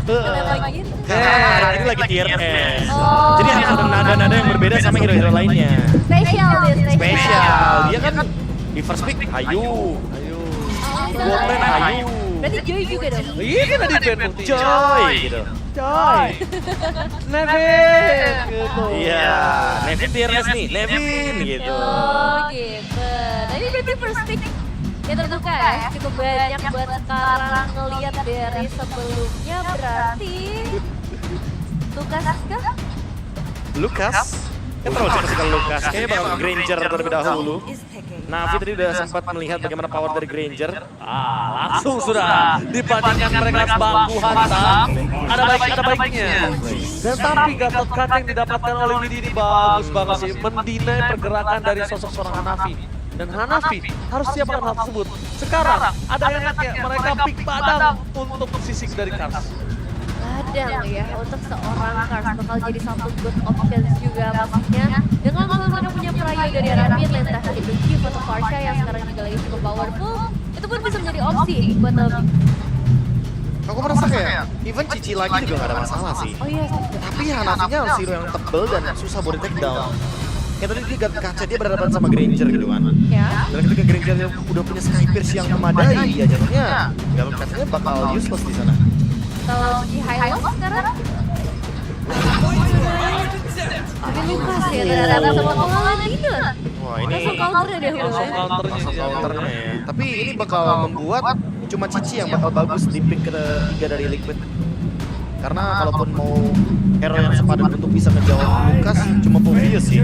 Lagi. Ini lagi tier S. Oh. Jadi harus ada nada-nada yang berbeda sama hero-hero lainnya. Spesial dia, Spesial. Dia kan di first pick, ayo. Goten, ayo. Berarti Joy juga dong? Iya kan ada di band Joy gitu. Joy. Nevin gitu. Iya, Nevin tier S nih, Nevin gitu. Oh gitu. Nah ini berarti first pick ya terbuka ya, cukup banyak buat sekarang ngelihat dari sebelumnya berarti Lukas kah? Lukas? Kan terlalu cepat sekali Lukas, kayaknya bakal Granger terlebih dahulu. Navi tadi udah sempat melihat bagaimana power dari Granger. Langsung sudah dibandingkan mereka baku hantam. Ada baiknya. Dan tapi Gatot Kaca yang didapatkan oleh Widi ini bagus banget sih. Mendinai pergerakan dari sosok seorang Hanafi. Dan Hanafi harus siapkan hal tersebut. Sekarang ada enaknya mereka pick Badang untuk sisik dari Kars. Badang ya, untuk seorang Kars bakal jadi satu good options juga pastinya. Dengan kalau mereka punya perayu dari arah mid lane, entah itu Chief atau Farsha yang sekarang juga lagi cukup powerful, itu pun bisa menjadi opsi buat Navi. Aku merasa kayak even Cici lagi juga gak ada masalah sih. Oh iya, Tapi Hanafinya harus hero yang tebel dan susah buat di take down. Kayak tadi dia Gatot Kaca, dia berhadapan sama Granger gitu kan. ya. Dan ketika Granger udah punya Sky Pierce yang memadai, ya jatuhnya Gatot Kacanya bakal useless di sana. Kalau di Hilo sekarang tapi Lukas ya terhadap sama pengalaman Dina. Wah ini Langsung counternya dia Langsung ya. counternya dia. counternya ya. Tapi ini bakal membuat cuma Cici yang bakal bagus di pick ketiga dari Liquid. Karena kalaupun mau hero yang sepadan untuk bisa ngejawab Lukas, cuma Povius sih.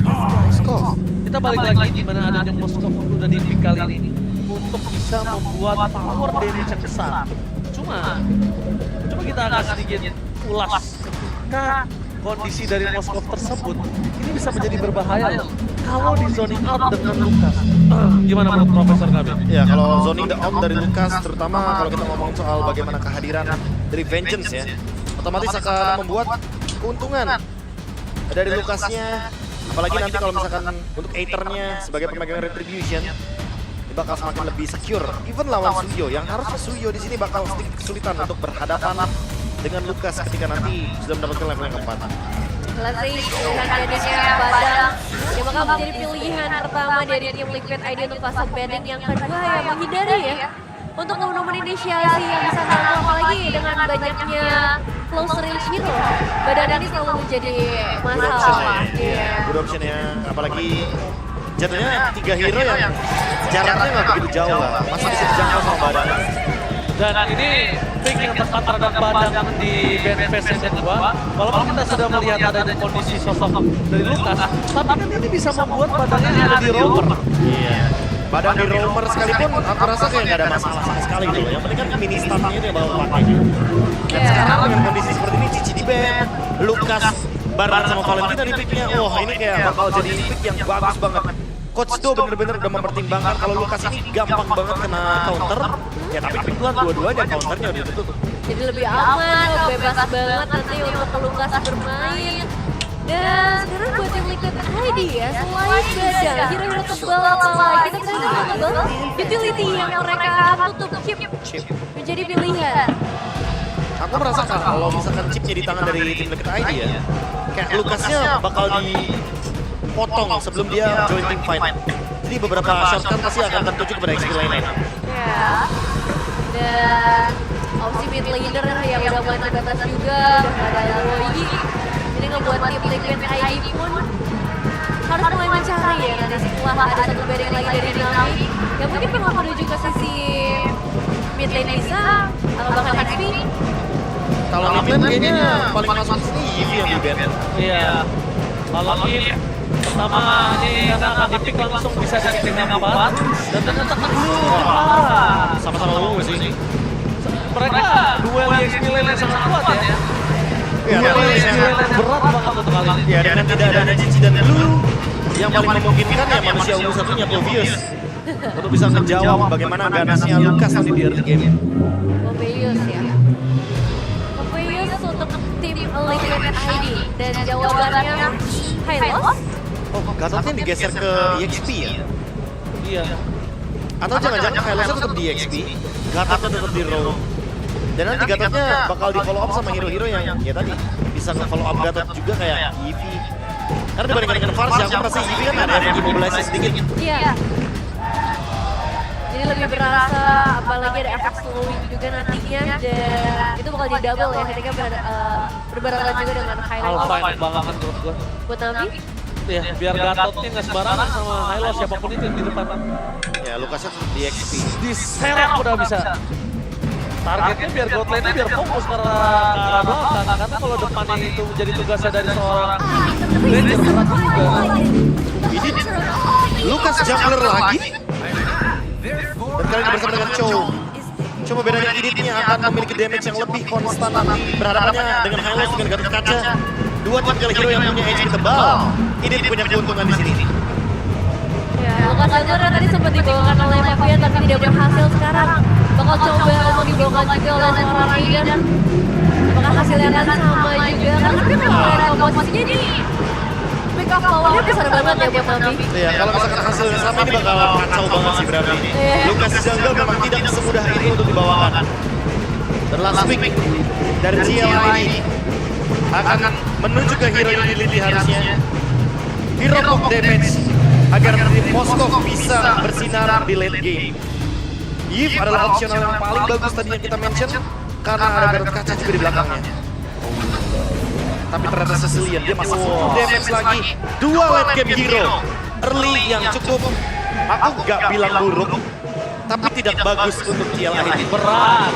Moskov. Kita balik lagi di mana adanya Moskov udah di pick kali ini untuk bisa membuat power damage yang besar. Cuma kita akan sedikit ulas. Nah, kondisi dari Moskov tersebut ini bisa menjadi berbahaya loh. Kalau di zoning out dengan Lukas. Gimana menurut Profesor Kabin? Ya kalau zoning the out dari Lukas, terutama kalau kita ngomong soal bagaimana kehadiran dari Vengeance ya, otomatis akan membuat keuntungan dari Lukasnya. Apalagi nanti kalau misalkan untuk Aethernya sebagai pemegang Retribution, dia bakal semakin lebih secure. Even lawan Suyo, yang harusnya Suyo di sini bakal sedikit kesulitan untuk berhadapan dengan Lukas ketika nanti sudah mendapatkan level yang keempat. Klasik dengan jadinya Badang yang bakal menjadi pilihan pertama dari tim Liquid ID untuk fase betting. Yang kedua ya menghindari ya untuk nomor inisiasi yang bisa tampil, apalagi dengan banyaknya close range hero. Badang ini selalu menjadi masalah. Iya. Good option ya, apalagi jatuhnya 3 hero yang jaraknya nggak begitu jauh lah, masih bisa dijangkau sama Badang. Dan ini pick yang tepat terhadap Badang di band phase yang kedua. Walaupun kita sudah melihat adanya kondisi sosok dari Lukas, tapi kan ini bisa membuat Badangnya ada di rover. Iya. Badang di roamer sekalipun aku rasa kayak nggak ada masalah sama sekali gitu. Yang penting kan mini stunnya ini yang bakal pakai gitu. Dan sekarang dengan kondisi seperti ini Cici di band, Lukas barengan sama Valentina di picknya, wah ini kayak bakal jadi pick yang bagus banget. Coach Do bener-bener udah mempertimbangkan kalau Lukas ini gampang banget kena counter. Ya tapi kebetulan dua-duanya counternya udah ditutup. Jadi lebih aman, bebas banget nanti untuk Lukas bermain. Dan sekarang buat tim Liquid ID ya, selain Badang, hero-hero tebal apalagi, kita bisa hero tebal, utility yang mereka tutup chip menjadi pilihan. Aku merasa kalau misalkan chipnya di tangan dari tim Liquid ID ya, kayak Lukasnya bakal dipotong sebelum dia join team fight. Jadi beberapa shotgun pasti akan tertuju kepada XP lainnya. Ya, dan opsi mid laner yang udah mulai terbatas juga, udah ada Roy. Ini ngebuat tim Liquid ID pun harus mulai mencari ya nanti setelah ada satu bedding lagi dari Navi. Ya mungkin pengen menuju ke sisi mid lane bisa, atau bahkan XP. Kalau mid lane kayaknya paling masuk ke sini Yvi yang di band. Iya. Kalau ini pertama ini karena akan di-pick langsung bisa dari tim yang apa. Dan ternyata Sama-sama lu sih. mereka duel di XP lane yang sangat kuat ya. Ya, Duel di tapi XP lane yang berat banget untuk kali ini. ya dengan tidak ada Cici dan Blue, yang paling memungkinkan ya manusia ungu satunya Povius untuk bisa menjawab bagaimana ganasnya Lukas nanti di early game. Pompeius ya. Pompeius untuk tim Liquid ID dan jawabannya Hylos. Oh, Gatotnya digeser ke EXP ya? Iya. Atau jangan-jangan Hylos tetap di EXP, Gatotnya tetap di Raw. Dan nanti Gatotnya bakal di follow up sama hero-hero yang ya tadi bisa nge-follow up Gatot juga kayak Eevee. Karena dibandingkan dengan Farsi, aku merasa Eevee kan ada efek immobilize sedikit. Iya. Jadi lebih berasa, apalagi ada efek slowing juga nantinya, dan itu bakal jadi double ya ketika berbarengan juga dengan highlight. Alpha enak banget menurut gue. Buat Navi, Ya, biar Gatotnya nggak sembarangan sama Hylo siapapun itu yang di depan. Ya Lukasnya tetap di XP. Diserok udah bisa. Targetnya biar god lane-nya biar fokus ke arah belakang. Karena kalau depannya itu menjadi tugasnya dari seorang Ranger berat juga. Ini Lukas jungler lagi. Dan kali ini bersama dengan Chow. Coba bedanya Iditnya akan memiliki damage yang lebih konstan nanti. Berhadapannya dengan Hylos dengan Gatot Kaca. Dua tim hero yang punya HP tebal. Idit punya keuntungan di sini. ya Lukas Jungler tadi sempat dibawakan oleh Fabian tapi tidak berhasil sekarang. Bakal coba untuk dibawakan juga oleh seorang Raiden. Apakah hasilnya akan sama juga? Karena tapi kalau lihat komposisinya ini pick up powernya besar banget ya buat Navi. Iya, kalau misalkan hasilnya sama ini bakal kacau banget sih berarti. Lukas Jungle memang tidak semudah itu untuk dibawakan. Dan last pick dari CLI ini akan menuju ke hero yang diliti harusnya. Hero pop damage agar tim Moskov bisa bersinar di late game. Yves adalah opsional yang paling bagus tadi yang kita mention karena ada Gatot Kaca juga di belakangnya. Tapi ternyata Sicilian dia masih damage lagi. Dua late game hero early yang cukup, aku gak bilang buruk, tapi tidak bagus untuk CLI ini. Berat.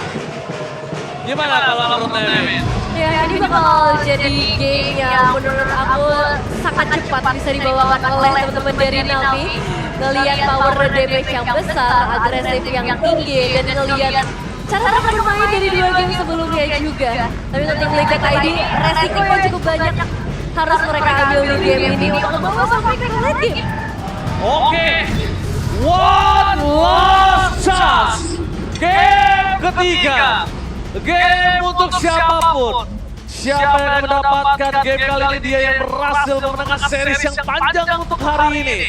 Gimana kalau menurut Nevin? Ya ini bakal jadi game yang menurut aku sangat cepat bisa dibawakan oleh teman-teman dari Navi. Ngelihat power damage yang besar, agresif yang tinggi, dan ngelihat cara mereka bermain dari dua game sebelumnya juga. Tapi untuk tim Liquid ID, resiko yang cukup banyak harus mereka ambil di game ini untuk membawa sampai ke late game. Oke. One last chance. Game ketiga. Game untuk siapapun. Siapa yang mendapatkan game kali ini dia yang berhasil memenangkan series yang panjang untuk hari ini.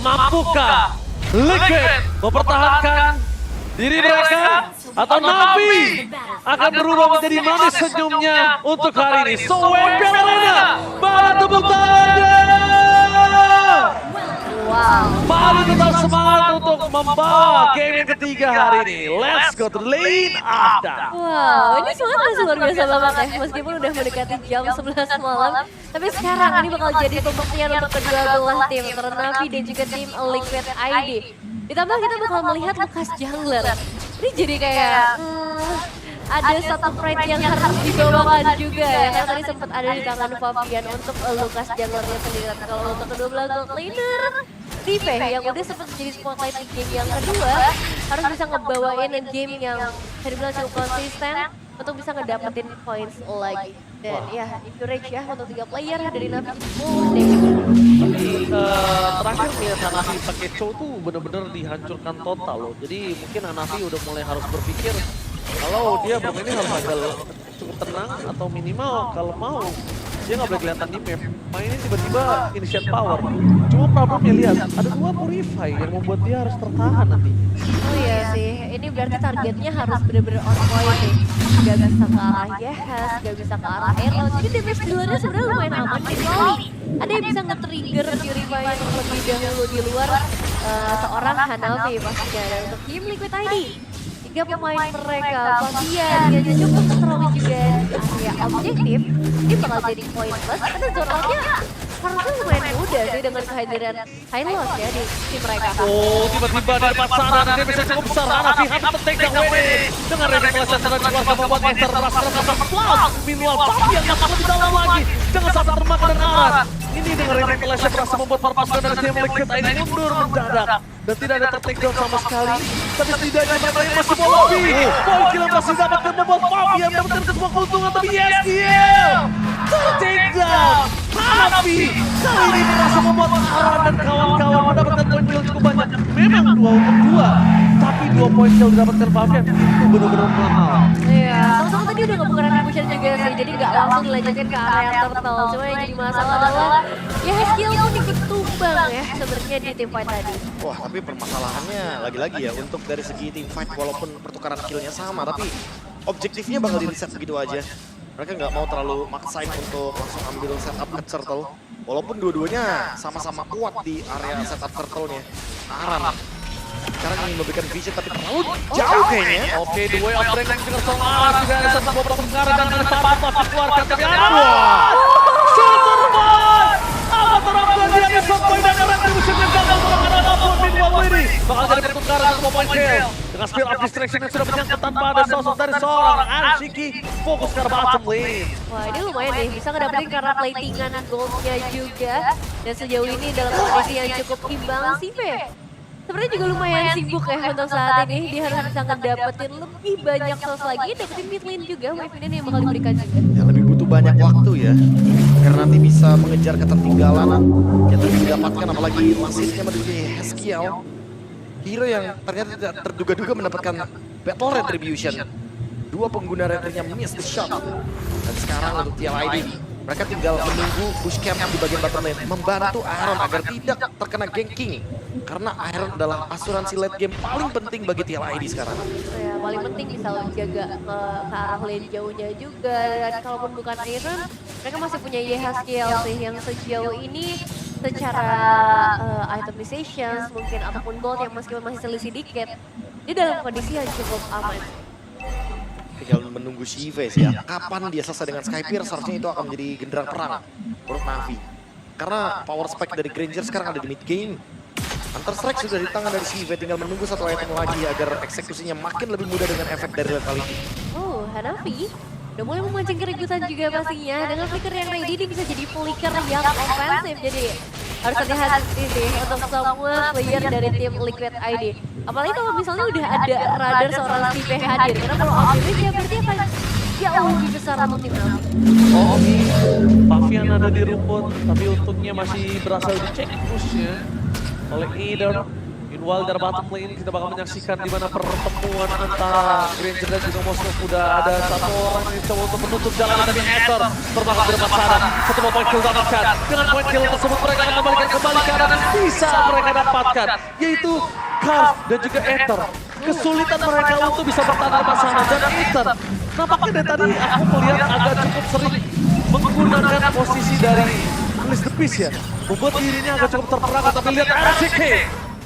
Mampukah Liquid mempertahankan diri mereka atau Navi akan berubah menjadi manis senyumnya untuk hari ini? So, Wembley Arena, mana tepuk tangannya? Wow. Mari tetap semangat untuk membawa game yang ketiga hari ini. Let's go to the lane after. Wow, ini semangat masih luar biasa banget ya. Meskipun udah mendekati jam 11 malam, tapi sekarang ini bakal jadi pembuktian untuk kedua belah tim, antara Navi dan juga tim Liquid ID. Ditambah kita bakal melihat Lukas Jungler. Ini jadi kayak ada satu pride yang harus dibawakan juga ya. Karena tadi sempat ada di tangan Fabian untuk Lukas Junglernya sendiri. Kalau untuk kedua belah gold laner, Rive yang udah sempat jadi spotlight di game yang kedua harus bisa ngebawain game yang bisa dibilang cukup konsisten untuk bisa ngedapetin points lagi. Dan ya, encourage ya untuk 3 player dari Navi. Tapi terakhir nih Hanafi pakai Chow tuh bener-bener dihancurkan total loh. Jadi mungkin Hanafi udah mulai harus berpikir kalau dia bermainnya harus agak cukup tenang atau minimal kalau mau dia nggak boleh kelihatan di map. Mainnya tiba-tiba initiate power. Cuma problemnya lihat ada 2 Purify yang membuat dia harus tertahan nanti. Oh iya sih, ini berarti targetnya harus bener-bener on point nih. Gak bisa ke arah Yehas, gak bisa ke arah Elo. Jadi damage dealernya sebenarnya lumayan aman kecuali ada yang bisa nge-trigger Purify yang lebih dahulu di luar seorang Hanafi pastinya. Dan untuk tim Liquid ID, 3 pemain mereka, Fabian, yang cukup strong juga di area objektif, ini bakal jadi poin plus karena zonanya harusnya lumayan mudah sih dengan kehadiran Hylos ya di tim mereka. Oh, tiba-tiba di depan sana dia bisa cukup besar. Hanafi harus tertake dan WD dengan refleksi secara keluarga membuat Master Raster Plus. Meanwhile, Fabian masuk di dalam lagi. Jangan sampai termakan dan arah. Ini dengan refleksi berhasil membuat para pasukan dari tim Liquid ID mundur mendadak. Dan tidak ada tertake down sama sekali. Tapi setidaknya mereka yang masih mau lebih. Poin kill yang masih dapatkan membuat Fabian mendapatkan sebuah keuntungan. Tapi SDL tertake down. Hanafi kali ini merasa membuat Aran dan kawan-kawan mendapatkan poin kill cukup banyak. Memang 2 untuk 2. Tapi 2 poin kill didapatkan Fabian itu benar-benar mahal. Iya, sama-sama tadi udah ngebuka retribution juga sih, jadi nggak langsung dilanjutin ke area turtle. Cuma yang jadi masalah adalah ya skill pun ikut tumbang ya sebenarnya di tim fight tadi. Wah, tapi permasalahannya lagi-lagi ya untuk dari segi team fight walaupun pertukaran killnya sama, tapi objektifnya bakal di reset begitu aja. Mereka nggak mau terlalu maksain untuk langsung ambil setup ke turtle. Walaupun dua-duanya sama-sama kuat di area setup turtle-nya. Aran sekarang ingin memberikan vision tapi terlalu jauh kayaknya. Oke, the way of breaking dengan Solar sudah ada satu bola perkara dan ada Farah pasti keluarkan tapi aduh. Superman! Apa terapkan dia ke sampai dan retribution yang gagal melakukan apapun di dua ini. Bakal jadi pertukaran untuk point kill. Dengan speed of distraction yang sudah menyangkut tanpa ada sosok dari seorang Arshiki fokus ke bottom lane. Wah ini lumayan nih, bisa ngedapetin karena platingan goldnya juga. Dan sejauh ini dalam kondisi yang cukup imbang sih, sebenarnya juga lumayan sibuk ya untuk saat ini. Dia harus bisa ngedapetin lebih banyak sos lagi, dapetin mid lane juga, Wave yang bakal diberikan juga. Ya, lebih butuh banyak waktu ya. Karena nanti bisa mengejar ketertinggalan yang tadi didapatkan, apalagi masifnya menuju Heskiel. Hero yang ternyata tidak terduga-duga mendapatkan Battle Retribution. Dua pengguna retri-nya miss the shot. Dan sekarang untuk TLID, mereka tinggal menunggu push camp di bagian bottom lane, membantu Iron agar tidak terkena ganking. Karena Iron adalah asuransi late game paling penting bagi TLID sekarang. Ya, paling penting bisa jaga ke arah lane jauhnya juga. Dan kalaupun bukan Iron, mereka masih punya Yehaskiel sih yang sejauh ini secara itemizations mungkin ataupun gold yang meskipun masih selisih dikit, dia dalam kondisi yang cukup aman. Tinggal menunggu Shive sih ya. Kapan dia selesai dengan Skypier, seharusnya itu akan menjadi genderang perang menurut Navi. Karena power spike dari Granger sekarang ada di mid game. Counter Strike sudah di tangan dari Shive, tinggal menunggu satu item lagi agar eksekusinya makin lebih mudah dengan efek dari lethality. Oh, Hanafi udah mulai memancing keributan juga pastinya. Dengan flicker yang ready, dia bisa jadi flicker yang offensif. Jadi harus hati-hati sih untuk semua player dari tim Liquid ID. Apalagi kalau misalnya udah ada radar seorang Stipe hadir. Karena kalau optimis ya berarti akan jauh lebih besar untuk tim Navi. Oh, Pavian ada di rumput, tapi untungnya masih berhasil dicek pushnya oleh Eder. Meanwhile dari bottom lane kita bakal menyaksikan di mana pertemuan antara Granger dan juga Moskov. Udah ada satu orang yang coba untuk menutup jalan, tapi Ether terbakar di depan sana. Satu point kill dapatkan. Dengan point kill tersebut mereka akan kembalikan kembali ke arah dan bisa mereka dapatkan, yaitu Karl dan juga Ether. Kesulitan mereka untuk bisa bertahan di depan sana, dan Ether nampaknya dari tadi aku melihat agak cukup sering menggunakan posisi dari Release the Beast ya, membuat dirinya agak cukup terperangkap. Tapi lihat RCK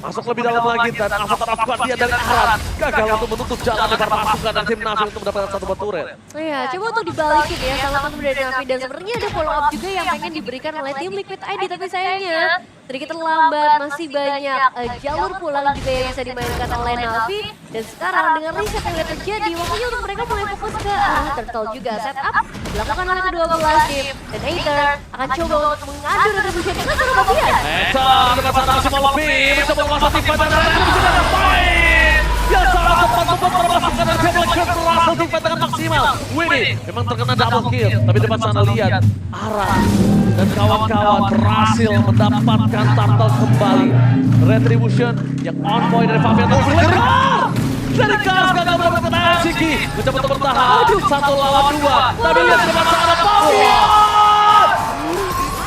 masuk lebih dalam lagi dan avatar dia dari Aran gagal untuk menutup jalan lebar pasukan dan tim Navi untuk mendapatkan satu batu turret. Iya, coba untuk dibalikin ya sama teman dari Navi, dan sebenarnya ada follow up juga yang pengen diberikan oleh tim Liquid ID, tapi sayangnya sedikit terlambat. Masih banyak jalur pulang juga yang bisa dimainkan oleh Navi, dan sekarang dengan reset yang terjadi waktunya untuk mereka mulai fokus ke arah turtle juga. Setup dilakukan oleh kedua belah tim, dan Aether akan coba untuk mengadu retribution dengan seorang Pavian. Ether depan sana masih mau lebih mencoba memasang tim fight dan retribution ada poin yang sangat tepat untuk memasukkan dan dia melakukan berhasil tim fight dengan maksimal. Winnie memang terkena double kill, tapi depan sana lihat Aran dan kawan-kawan berhasil mendapatkan turtle kembali. Retribution yang on point dari Fabian dari Kars gagal mendapatkan RCK, mencoba untuk bertahan 1 lawan 2, tapi lihat depan sana Fabian.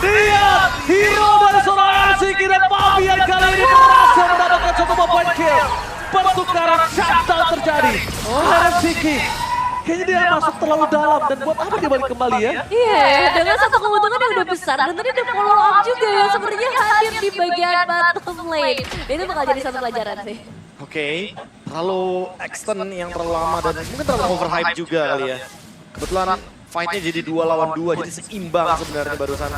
Lihat hero dari seorang RCK dan Fabian kali ini berhasil mendapatkan satu point kill. Pertukaran shutdown terjadi. RCK kayaknya dia masuk terlalu dalam, dan buat apa dia balik kembali ya? Iya, dengan satu keuntungan yang udah besar, dan tadi ada follow up juga yang sepertinya hadir di bagian bottom lane. Itu bakal jadi satu pelajaran sih. Oke, terlalu extend yang terlalu lama dan mungkin terlalu overhype juga kali ya. Kebetulan fight-nya jadi 2 lawan 2, jadi seimbang sebenarnya barusan.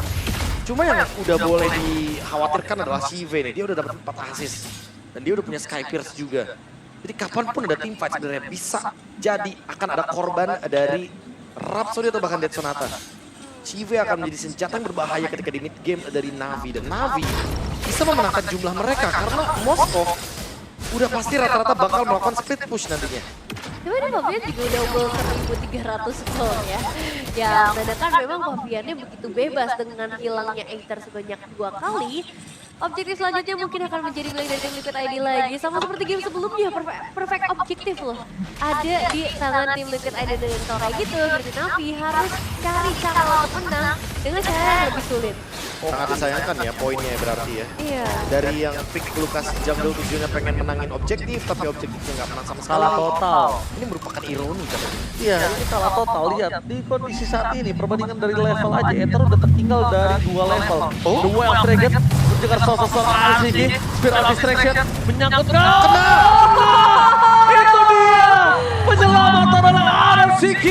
Cuma yang udah boleh dikhawatirkan adalah Shive nih, dia udah dapat 4 assist. Dan dia udah punya Skypierce juga. Jadi kapanpun ada team fight sebenarnya bisa jadi akan ada korban dari Rhapsody atau bahkan Dead Sonata. Shive akan menjadi senjata yang berbahaya ketika di mid game dari Navi. Dan Navi bisa memenangkan jumlah mereka karena Moskov udah pasti rata-rata bakal melakukan split push nantinya. Cuma ini Pavian juga udah unggul 1.300 gol ya. Yang menandakan memang Paviannya begitu bebas dengan hilangnya Aether sebanyak 2 kali. Objektif selanjutnya mungkin akan menjadi milik dari tim Liquid ID lagi. Sama seperti game sebelumnya, perfect objektif loh. Ada di tangan tim Liquid ID dengan cara gitu. Berarti Navi harus cari cara untuk menang dengan cara yang lebih sulit. Sangat disayangkan ya poinnya berarti ya. Iya. Dari yang pick Lukas Jungle tujuannya pengen menangin objektif, tapi objektifnya nggak menang sama sekali. Salah total. Ini merupakan ironi katanya. Iya, ini salah total. Lihat, di kondisi saat ini, perbandingan dari level aja, Ether udah tertinggal dari 2 level. The Wild Dragon, menjegar sosok RCG, Spiral Distraction, menyangkut kena! Itu dia! Penyelamat adalah RCG!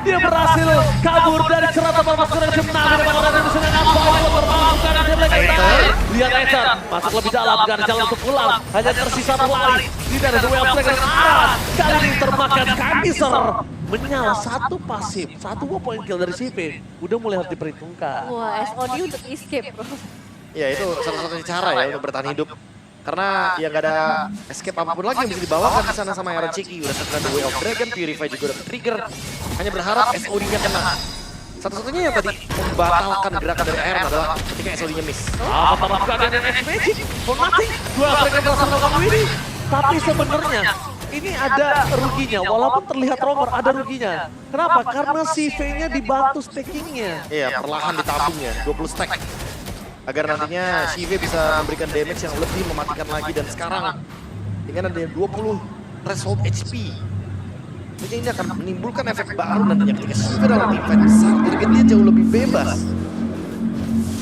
Dia berhasil kabur dari ceratan permasukan yang menang dari Pangeran yang disenangkan Power termasukkan di Black Ether. Lihat Ether, masuk lebih dalam, gak ada jalan untuk pulang. Hanya tersisa berlari. Tidak ada The Wild Dragon Aran. Kali ini termakan Kaiser. Menyala satu pasif, satu point kill dari CV. Udah mulai harus diperhitungkan. Wah, SOD untuk escape bro. Ya itu satu-satunya cara ya untuk bertahan hidup. Karena ya nggak ada escape apapun lagi yang bisa dibawakan di sana sama Aaron Chiki. Udah terkena The Way of Dragon, Purify juga udah trigger. Hanya berharap SOD-nya kena. Satu-satunya yang tadi membatalkan gerakan dari Aaron adalah ketika SOD-nya miss. Apa melakukan dengan X-Magic? For nothing. Dua mereka berhasil melakukan ini. Tapi sebenarnya ini ada ruginya. Walaupun terlihat Romer ada ruginya. Kenapa? Karena CV-nya dibantu stackingnya. Iya, perlahan ditabungnya, 20 stack. Agar nantinya Shive bisa memberikan damage yang lebih mematikan lagi. Dan sekarang dengan ada 20 threshold HP, ini akan menimbulkan efek baru nantinya ketika Shive dalam team fight besar. Target dia jauh lebih bebas.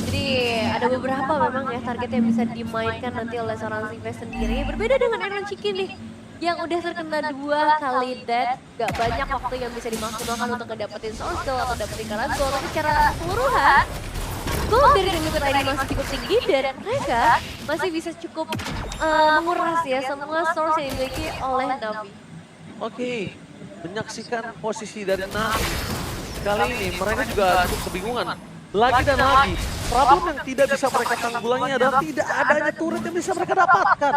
Jadi ada beberapa memang ya target yang bisa dimainkan nanti oleh seorang Shive sendiri. Berbeda dengan Aaron Chiki nih, yang udah terkena 2 kali death. Gak banyak waktu yang bisa dimaksimalkan untuk ngedapetin source goal atau dapetin current goal. Tapi secara keseluruhan, goal dari Liquid ID masih cukup tinggi dan mereka masih bisa cukup menguras ya semua source yang dimiliki oleh Navi. Oke, menyaksikan posisi dari Navi. Kali ini mereka juga cukup kebingungan. Lagi dan lagi, problem yang tidak bisa mereka tanggulangi adalah tidak adanya turret yang bisa mereka dapatkan.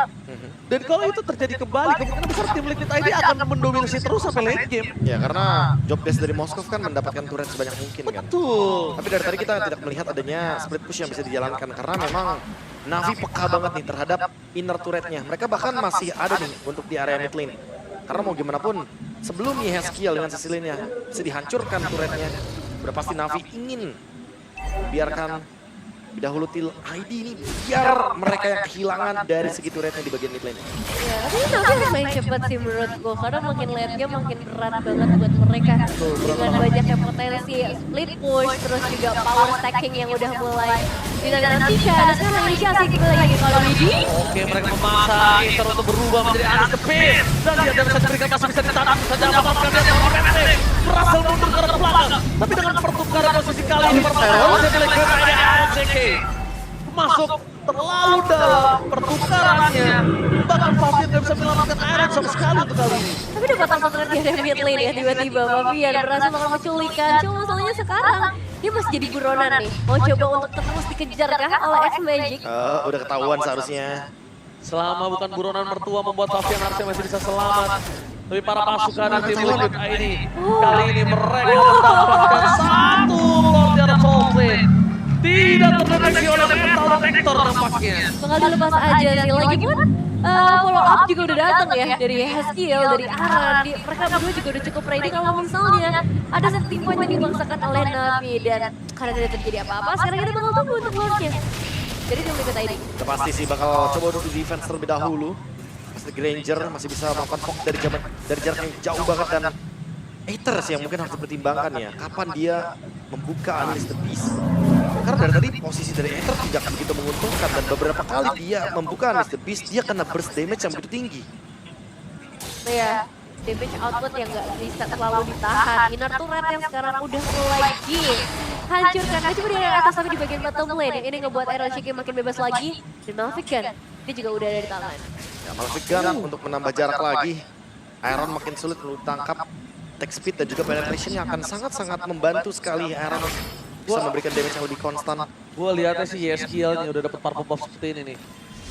Dan kalau itu terjadi kembali, kemungkinan besar tim Liquid ID akan mendominasi terus sampai late game. Ya karena job desk dari Moskov kan mendapatkan turret sebanyak mungkin kan. Betul. Tapi dari tadi kita tidak melihat adanya split push yang bisa dijalankan. Karena memang Navi peka banget nih terhadap inner turretnya. Mereka bahkan masih ada nih untuk di area mid lane. Karena mau gimana pun, sebelum Yehezkiel dengan sisi lainnya bisa dihancurkan turretnya, udah pasti Navi ingin biarkan dahulu til ID ini biar mereka yang kehilangan dari segi turretnya di bagian mid lane. Ya, tapi Navi harus main cepat sih menurutku, karena makin late game makin berat banget buat mereka. Dengan banyaknya potensi split push, terus juga power stacking yang udah mulai dinantikan. Sekarang inisiasi kita lagi kalau Widi. Oke, mereka memaksa Ether untuk berubah menjadi Anis the Beast. Dan dia bisa diberikan masih bisa ditahan saja mendapatkan dia yang pendek. Berhasil mundur ke arah belakang. Tapi dengan pertukaran posisi kali ini pertaruhan dia milik RCG. Masuk terlalu dalam pertukarannya. Bahkan Fabian gak bisa menyelamatkan Iron sama sekali untuk kali ini. Tapi dapat tantangan di area mid lane ya tiba-tiba Fabian berhasil melakukan penculikan. Cuma masalahnya sekarang dia masih jadi buronan nih. Mau coba untuk terus dikejar kah oleh X-Magic? Udah ketahuan seharusnya. Selama bukan buronan mertua membuat Fabian harusnya masih bisa selamat. Tapi para pasukan tim Liquid ID kali ini mereka mendapatkan satu Lord Jarrah Soulblade. Tidak terdeteksi oleh Metal Detector nampaknya. Bakal dilepas aja sih. Lagi pun follow up juga udah datang ya dari Haskill, dari Aran. Mereka berdua juga udah cukup ready kalau misalnya ada setting point yang dibangsakan oleh Navi. Dan karena tidak terjadi apa-apa, sekarang kita bakal tunggu untuk Lordnya. Jadi tim Liquid ID. Kita pasti sih bakal coba untuk defense terlebih dahulu. Pasti Granger masih bisa melakukan poke dari jarak yang jauh banget. Dan Aether sih yang mungkin harus dipertimbangkan ya. Kapan dia membuka Unleash the Beast. Karena dari tadi posisi dari Aether tidak begitu menguntungkan. Dan beberapa kali dia membuka Unleash the Beast, dia kena burst damage yang begitu tinggi. Nah ya, damage output yang nggak bisa terlalu ditahan. Inner turret yang sekarang udah mulai hancurkan. Nah, cuma di atas tapi di bagian bottom lane. Ini ngebuat Aaron Chiki makin bebas lagi. Dan Malfigan, dia juga udah ada di tangan. Ya, Malfigan untuk menambah jarak lagi. Iron makin sulit untuk tangkap. Attack speed dan juga penetration yang akan sangat-sangat membantu sekali Iron bisa memberikan damage yang lebih konstan. Gua lihatnya sih Yeskiel nih udah dapet purple buff seperti ini nih.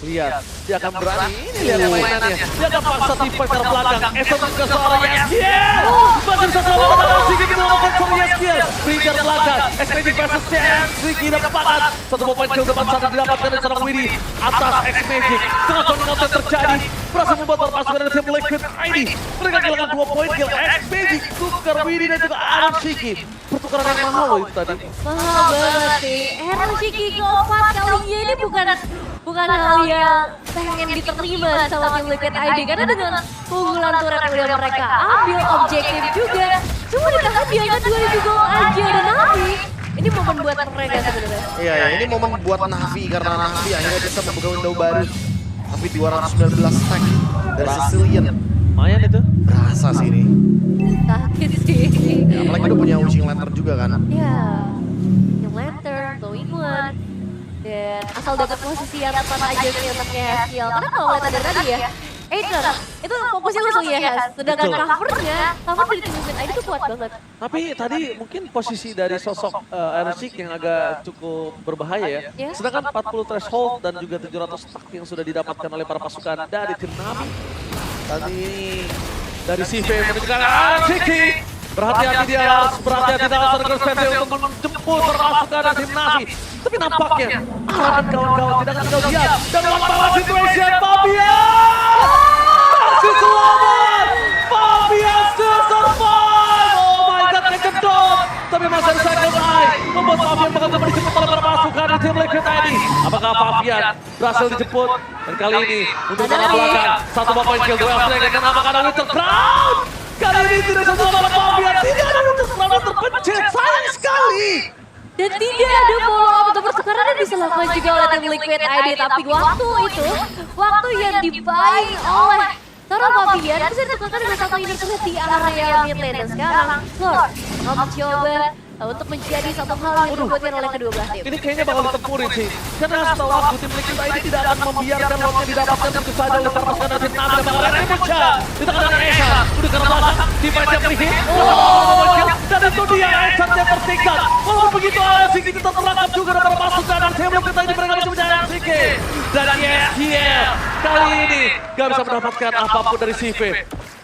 Lihat, dia akan berani. Ini lihat mainannya. Dia akan paksa tipe ke belakang. Eson ke seorang Yeskiel. Masih bisa selamat dengan sedikit melakukan seorang Yeskiel. Brinker belakang. Expecting versus CNC. Ricky dapatkan. Satu poin kill depan sana didapatkan dari seorang Widi. Atas X-Magic. Tengah konten terjadi. Berhasil membuat pasukan dari tim Liquid ID. Mereka kehilangan 2 poin kill. X-Magic tukar Widi dan juga Aaron Shiki. Pertukaran yang mahal loh itu tadi. Mahal banget sih. Aaron Shiki keempat kalinya ini bukan hal yang pengen diterima sama tim Liquid ID. Karena dengan keunggulan turret yang udah mereka ambil objektif juga. Cuma ditahan di angka 2000 gol aja dan Navi. Ini momen buat mereka sebenarnya. Iya, ini momen buat Navi karena Navi akhirnya bisa membuka window baru. Tapi 219 stack dari Sicilian. Lumayan itu. Berasa sih ini. Sakit sih. Ya, apalagi udah punya Wishing Lantern juga kan. Ya, yang lantern, going one. Dan asal dapat posisi yang tepat aja sih untuknya Haskill. Karena kalau lihat dari tadi ya, Aether itu fokusnya langsung ya Has. Sedangkan Betul. cover dari tim Liquid ID itu kuat banget. Tapi tadi mungkin posisi dari sosok Aaron Shiki yang agak cukup berbahaya ya. Ya. Sedangkan 40 threshold dan juga 700 stack yang sudah didapatkan oleh para pasukan dari tim Navi. Tadi ini dari CV menunjukkan Aaron Shiki. Berhati-hati dia harus berhati-hati dalam circle safety untuk menjemput pasukan dari tim Navi. Tapi nampaknya Aaron dan kawan-kawan tidak akan tinggal diam. Dan lawan situation Fabian! Masih selamat! Fabian still survive! Oh my god, kejedot! Tapi masih ada cycle eye. Membuat Fabian bakal kembali dijemput oleh para pasukan dari tim Liquid ID. Apakah Fabian berhasil dijemput? Dan kali ini untuk Ada menang lagi. belakang. Satu poin kill duel strike dan apakah ada Winter Crown? Kali ini tidak sesuai dengan Fabian. Tidak ada Winter Crown yang terpencet. Sayang sekali. Dan tidak ada follow up untuk pertukaran yang bisa lakukan juga oleh tim Liquid ID. Tapi waktu yang dibaik oleh seorang Fabian bisa ditukarkan dengan satu intercept di area mid lane. Dan sekarang Lord akan mencoba untuk menjadi satu hal yang dibuatkan oleh kedua belah tim. Ini kayaknya bakal ditempurin sih. Karena setahu aku tim Liquid ID tidak akan membiarkan lotnya didapatkan begitu saja oleh para pasukan dari tim Navi. Dan bakal ada Emucha. Ditekan dengan Esa. Udah karena belakang. Defense yang free hit. Dan itu dia Esa yang tertinggal. Walaupun begitu Siki tetap terangkap juga dari para pasukan dan tim Liquid ID mereka masih mencari Siki. Dan yes, kali ini gak bisa mendapatkan apapun dari CV.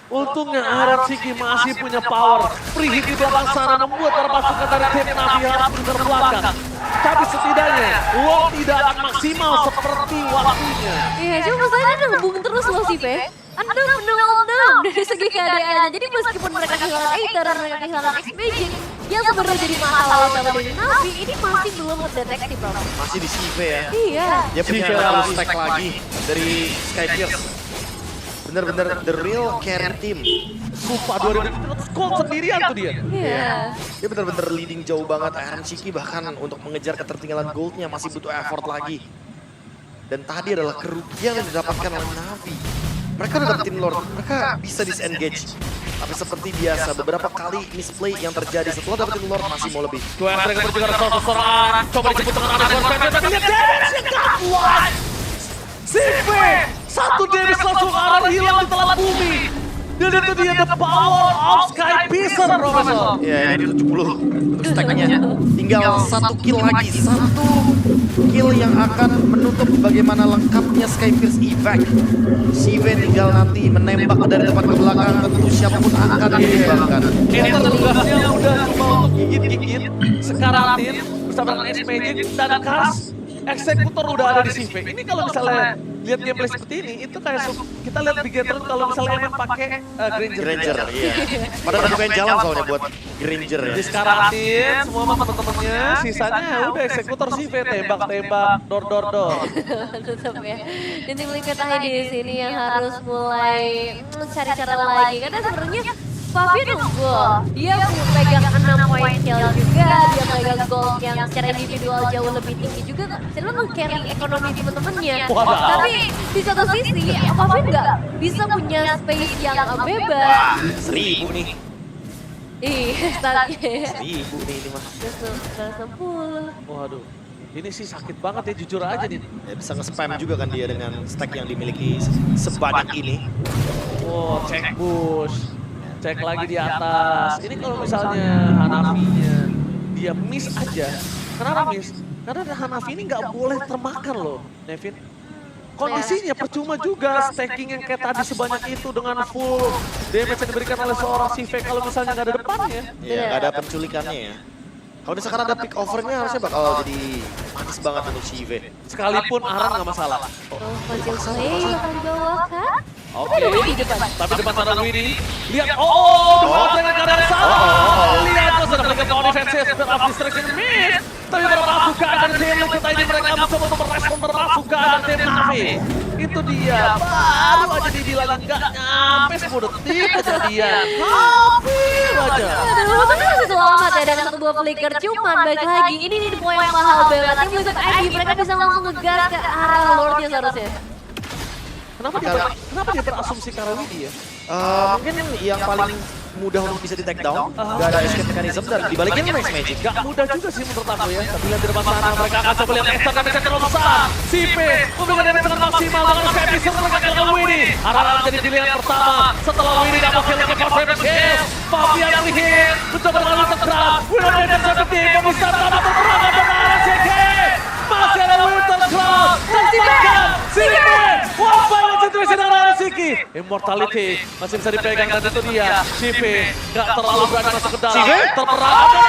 Untungnya Aaron Shiki masih punya power. Free hit di belakang sana membuat para pasukan dari tim Navi harus mundur belakang. Tapi setidaknya Wong tidak akan maksimal seperti waktunya. Iya, cuma masalahnya ada hubung terus loh sih, Pe. Anda menang dari segi keadaannya. Jadi meskipun mereka kehilangan Aether, mereka kehilangan X-Magic, yang sebenarnya jadi masalah utama dari Navi, ini masih belum terdeteksi, Bro. Masih di CV ya. Iya. Dia punya CV double stack lagi dari Skyfierce. Bener-bener the real carry team. Sumpah 2000 gol sendirian tuh dia. Iya. Dia bener-bener leading jauh banget. Aaron Shiki bahkan untuk mengejar ketertinggalan goldnya masih butuh effort lagi. Dan tadi adalah kerugian yang didapatkan oleh Navi. Mereka udah dapetin Lord, mereka bisa disengage. Tapi seperti biasa, beberapa kali misplay yang terjadi setelah dapetin Lord masih mau lebih. Dua yang mereka berjuang seorang coba dijemput dengan anak Gorpet, tapi lihat damage-nya gak kuat. CV, satu damage langsung arah hilang di telan bumi. Dan itu dia the power of Sky Piercer, Profesor. Ya, ini 70 untuk stacknya. Tinggal satu kill lagi, satu kill yang akan menutup bagaimana lengkapnya Skyfierce evac. CV tinggal nanti menembak dari depan ke belakang, tentu siapapun akan ditembakkan. Enter tugasnya udah cuma untuk gigit-gigit, sekaratin bersama dengan X-Magic dan Kars. Eksekutor udah ada di CV. Ini kalau misalnya lihat gameplay seperti ini, itu kayak kita lihat Bigetron kalau misalnya emang pakai Granger. Granger, iya. Padahal bukan jalan soalnya buat Granger ya. Disekaratin semua sama temen-temennya, sisanya udah eksekutor CV, tembak-tembak, dor. Tetap ya. Dan tim Liquid ID di sini yang harus mulai cari cara lagi. Karena sebenarnya Fabian unggul. Dia pegang 6 poin kill juga. Dia pegang gold yang secara individual jauh lebih tinggi juga. Selalu meng-carry ekonomi temen-temennya. Waduh. Tapi di satu sisi, Fabian nggak bisa punya space yang bebas. 1000 nih. Ih, startnya. 1000 nih ini mah. 10. Waduh, ini sih sakit banget ya, jujur aja nih. Ya, bisa nge-spam juga kan dia dengan stack yang dimiliki sebanyak ini. Oh, cek push. Cek lagi di atas. Ini kalau misalnya Hanafi-nya dia miss aja. Kenapa miss? Karena Hanafi ini nggak boleh termakan loh, Nevin. Kondisinya percuma juga stacking yang kayak tadi sebanyak itu dengan full damage yang diberikan oleh seorang CV kalau misalnya nggak ada depannya. Ya, nggak ada penculikannya ya. Kalau misalkan ada pick overnya harusnya bakal jadi manis banget untuk Shive. Sekalipun Aran nggak masalah. Oh, Fazil Slay bakal dibawa kan? Oke, tapi depan sana Widi. Lihat, dua dengan keadaan salah. Lihat, terus ada mereka mau defensive, spell of destruction miss. Tapi bermasuk ke akan tim kita ini mereka mencoba untuk merespon bermasuk ke akan tim Navi. Itu dia, baru aja dibilang nggak nyampe 10 detik kejadian. Hampir aja. Aduh, kan masih selamat ya dengan 1-2 flicker. Cuman balik lagi, ini poin yang mahal banget. Tim Liquid ID mereka bisa langsung ngegas ke arah Lordnya seharusnya. Kenapa dia berasumsi ke arah Widi ya? Mungkin yang paling mudah untuk bisa di take down, gak ada escape mechanism dan dibalikin Max Magic. Gak mudah juga sih menurut aku ya. Tapi lihat di depan sana mereka akan coba lihat Esther damage terlalu besar. Sipe memberikan damage dengan maksimal dengan Sky Piston mereka kill Winnie. Arana menjadi pilihan pertama setelah Winnie dapat kill ke first damage kill. Fabian hit mencoba dengan lutut berat. Winnie damage seperti pemisah pertama berperangan dengan CK. Masih ada Winter Cloud tertekan. Sipe one-by-one situation dengan Arasiki. Immortality masih bisa dipegang dan itu dia. Sipe gak terlalu berani masuk ke dalam. Terperangkap